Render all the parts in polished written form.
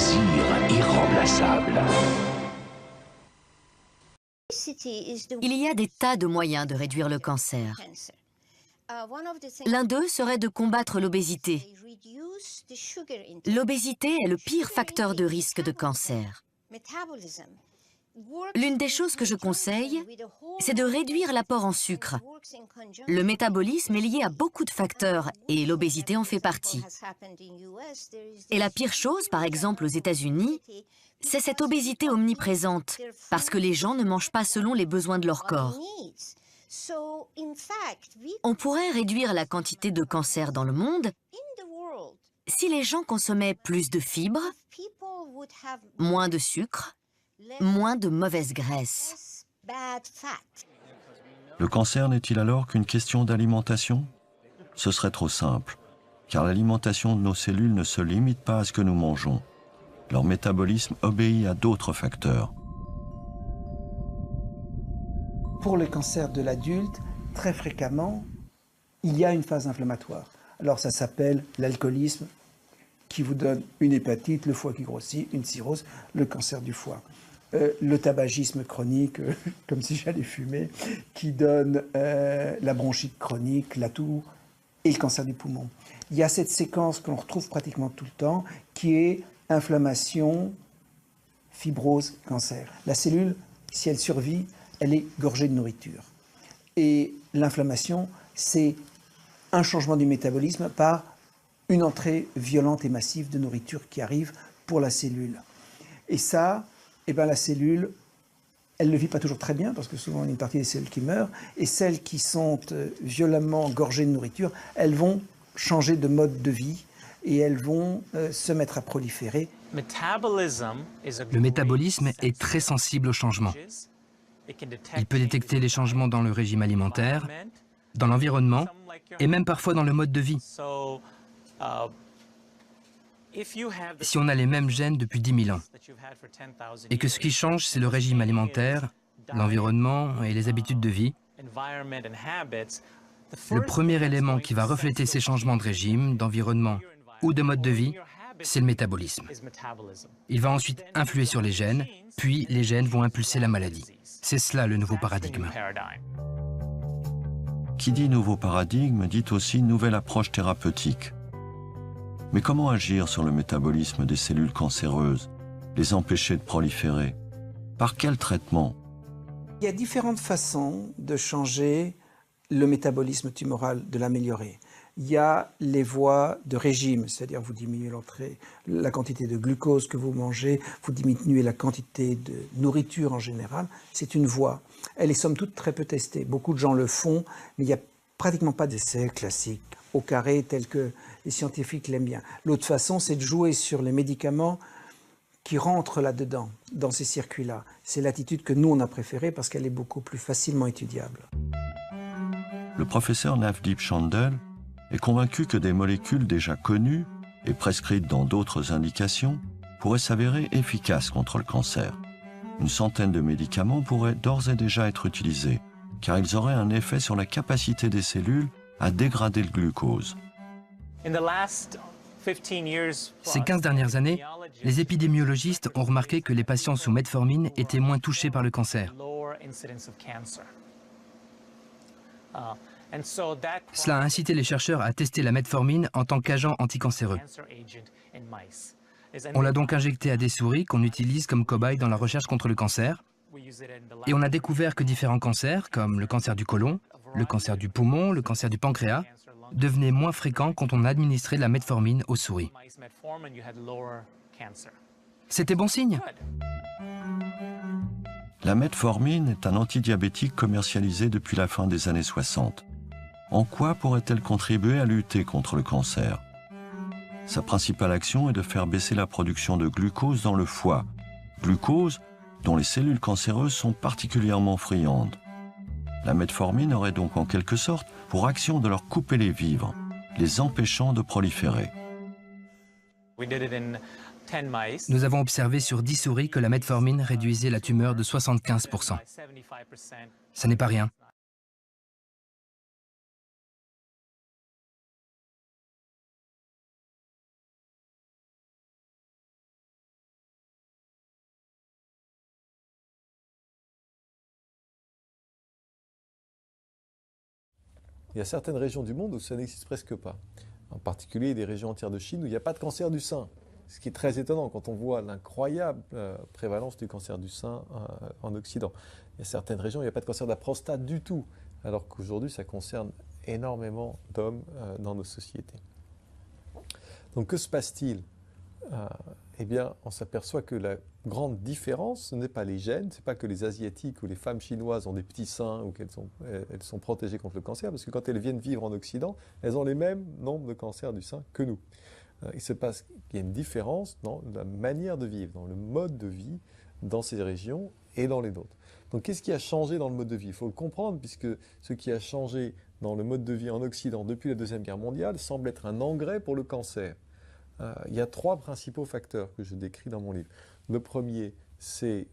plaisir irremplaçable. Il y a des tas de moyens de réduire le cancer. L'un d'eux serait de combattre l'obésité. L'obésité est le pire facteur de risque de cancer. L'une des choses que je conseille, c'est de réduire l'apport en sucre. Le métabolisme est lié à beaucoup de facteurs et l'obésité en fait partie. Et la pire chose, par exemple aux États-Unis, c'est cette obésité omniprésente, parce que les gens ne mangent pas selon les besoins de leur corps. On pourrait réduire la quantité de cancer dans le monde si les gens consommaient plus de fibres, moins de sucre, moins de mauvaise graisse. Le cancer n'est-il alors qu'une question d'alimentation? Ce serait trop simple, car l'alimentation de nos cellules ne se limite pas à ce que nous mangeons. Leur métabolisme obéit à d'autres facteurs. Pour le cancer de l'adulte, très fréquemment, il y a une phase inflammatoire. Alors ça s'appelle l'alcoolisme, qui vous donne une hépatite, le foie qui grossit, une cirrhose, le cancer du foie. Le tabagisme chronique, comme si j'allais fumer, qui donne la bronchite chronique, la toux et le cancer du poumon. Il y a cette séquence que l'on retrouve pratiquement tout le temps, qui est inflammation, fibrose, cancer. La cellule, si elle survit, elle est gorgée de nourriture. Et l'inflammation, c'est un changement du métabolisme par une entrée violente et massive de nourriture qui arrive pour la cellule. Et ça, eh ben, la cellule, elle ne le vit pas toujours très bien, parce que souvent il y a une partie des cellules qui meurent, et celles qui sont violemment gorgées de nourriture, elles vont changer de mode de vie, et elles vont se mettre à proliférer. Le métabolisme est très sensible aux changements. Il peut détecter les changements dans le régime alimentaire, dans l'environnement et même parfois dans le mode de vie. Si on a les mêmes gènes depuis 10 000 ans et que ce qui change, c'est le régime alimentaire, l'environnement et les habitudes de vie, le premier élément qui va refléter ces changements de régime, d'environnement ou de mode de vie, c'est le métabolisme. Il va ensuite influer sur les gènes, puis les gènes vont impulser la maladie. C'est cela le nouveau paradigme. Qui dit nouveau paradigme dit aussi nouvelle approche thérapeutique. Mais comment agir sur le métabolisme des cellules cancéreuses, les empêcher de proliférer? Par quel traitement? Il y a différentes façons de changer le métabolisme tumoral, de l'améliorer. Il y a les voies de régime, c'est-à-dire vous diminuez la quantité de glucose que vous mangez, vous diminuez la quantité de nourriture en général. C'est une voie. Elle est somme toute très peu testée. Beaucoup de gens le font, mais il n'y a pratiquement pas d'essai classique au carré tel que les scientifiques l'aiment bien. L'autre façon, c'est de jouer sur les médicaments qui rentrent là-dedans, dans ces circuits-là. C'est l'attitude que nous, on a préférée parce qu'elle est beaucoup plus facilement étudiable. Le professeur Navdeep Chandel est convaincu que des molécules déjà connues et prescrites dans d'autres indications pourraient s'avérer efficaces contre le cancer. Une centaine de médicaments pourraient d'ores et déjà être utilisés, car ils auraient un effet sur la capacité des cellules à dégrader le glucose. Ces 15 dernières années, les épidémiologistes ont remarqué que les patients sous metformine étaient moins touchés par le cancer. Cela a incité les chercheurs à tester la metformine en tant qu'agent anticancéreux. On l'a donc injecté à des souris qu'on utilise comme cobayes dans la recherche contre le cancer. Et on a découvert que différents cancers, comme le cancer du côlon, le cancer du poumon, le cancer du pancréas, devenaient moins fréquents quand on administrait la metformine aux souris. C'était bon signe. La metformine est un antidiabétique commercialisé depuis la fin des années 60. En quoi pourrait-elle contribuer à lutter contre le cancer? Sa principale action est de faire baisser la production de glucose dans le foie, glucose dont les cellules cancéreuses sont particulièrement friandes. La metformine aurait donc en quelque sorte pour action de leur couper les vivres, les empêchant de proliférer. Nous avons observé sur 10 souris que la metformine réduisait la tumeur de 75%. Ça n'est pas rien. Il y a certaines régions du monde où ça n'existe presque pas. En particulier des régions entières de Chine où il n'y a pas de cancer du sein. Ce qui est très étonnant quand on voit l'incroyable prévalence du cancer du sein en Occident. Il y a certaines régions où il n'y a pas de cancer de la prostate du tout, alors qu'aujourd'hui ça concerne énormément d'hommes dans nos sociétés. Donc que se passe-t-il ? Eh bien, on s'aperçoit que la grande différence, ce n'est pas les gènes, ce n'est pas que les Asiatiques ou les femmes chinoises ont des petits seins ou qu'elles sont protégées contre le cancer, parce que quand elles viennent vivre en Occident, elles ont les mêmes nombres de cancers du sein que nous. Il se passe qu'il y a une différence dans la manière de vivre, dans le mode de vie, dans ces régions et dans les nôtres. Donc qu'est-ce qui a changé dans le mode de vie ? Il faut le comprendre, puisque ce qui a changé dans le mode de vie en Occident depuis la Deuxième Guerre mondiale semble être un engrais pour le cancer. Il y a 3 principaux facteurs que je décris dans mon livre. Le premier, c'est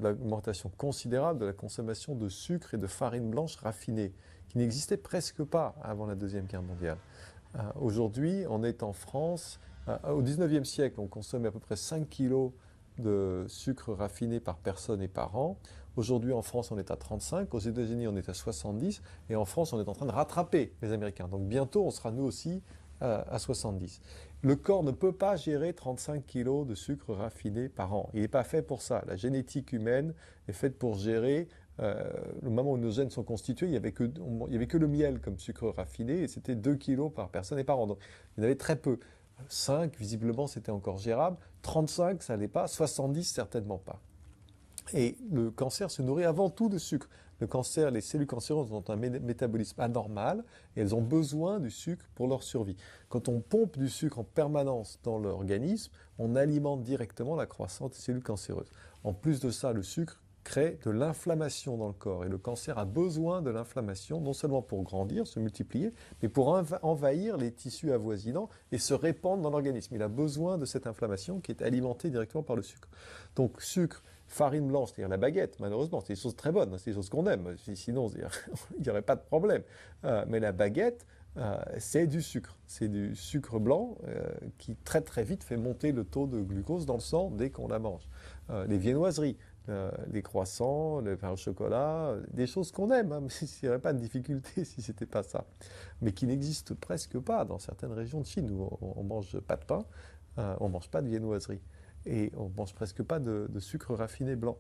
l'augmentation considérable de la consommation de sucre et de farine blanche raffinée, qui n'existait presque pas avant la Deuxième Guerre mondiale. Aujourd'hui, on est en France, au 19e siècle, on consommait à peu près 5 kilos de sucre raffiné par personne et par an. Aujourd'hui, en France, on est à 35, aux États-Unis, on est à 70, et en France, on est en train de rattraper les Américains. Donc bientôt, on sera nous aussi à 70. Le corps ne peut pas gérer 35 kilos de sucre raffiné par an. Il n'est pas fait pour ça. La génétique humaine est faite pour gérer. Le moment où nos gènes sont constitués, il n'y avait que le miel comme sucre raffiné, et c'était 2 kilos par personne et par an. Donc il y en avait très peu. 5, visiblement, c'était encore gérable. 35, ça n'allait pas. 70, certainement pas. Et le cancer se nourrit avant tout de sucre. Le cancer, les cellules cancéreuses ont un métabolisme anormal et elles ont besoin du sucre pour leur survie. Quand on pompe du sucre en permanence dans l'organisme, on alimente directement la croissance des cellules cancéreuses. En plus de ça, le sucre crée de l'inflammation dans le corps et le cancer a besoin de l'inflammation non seulement pour grandir, se multiplier, mais pour envahir les tissus avoisinants et se répandre dans l'organisme. Il a besoin de cette inflammation qui est alimentée directement par le sucre. Donc sucre, farine blanche, c'est-à-dire la baguette, malheureusement, c'est des choses très bonnes, c'est des choses qu'on aime, sinon il n'y aurait pas de problème. Mais la baguette, c'est du sucre blanc qui très très vite fait monter le taux de glucose dans le sang dès qu'on la mange. Les viennoiseries, les croissants, le pain au chocolat, des choses qu'on aime, mais il n'y aurait pas de difficulté si ce n'était pas ça. Mais qui n'existent presque pas dans certaines régions de Chine où on ne mange pas de pain, on ne mange pas de viennoiserie. Et on ne mange presque pas de sucre raffiné blanc.